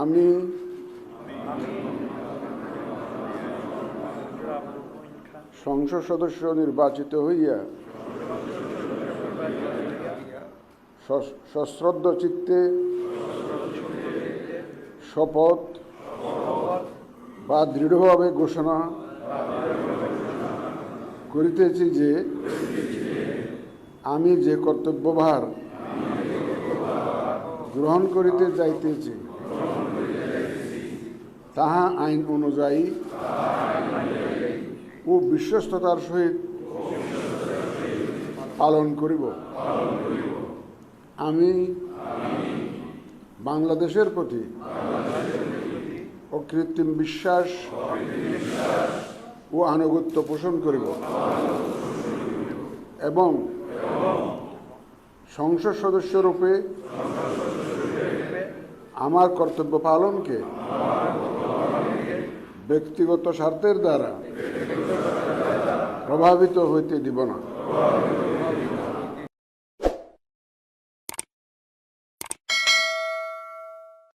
আমি সংসদ সদস্য নির্বাচিত হইয়া সশ্রদ্ধ চিত্তে শপথ বা দৃঢ়ভাবে ঘোষণা করিতেছি যে আমি যে কর্তব্যভার গ্রহণ করিতে যাইতেছি তাহা আইন অনুযায়ী ও বিশ্বস্ততার সহিত পালন করিব। আমি বাংলাদেশের প্রতি অকৃত্রিম বিশ্বাস ও আনুগত্য পোষণ করিব এবং সংসদ সদস্যরূপে আমার কর্তব্য পালনকে ব্যক্তিগত স্বার্থের দ্বারা প্রভাবিত হইতে দিব না।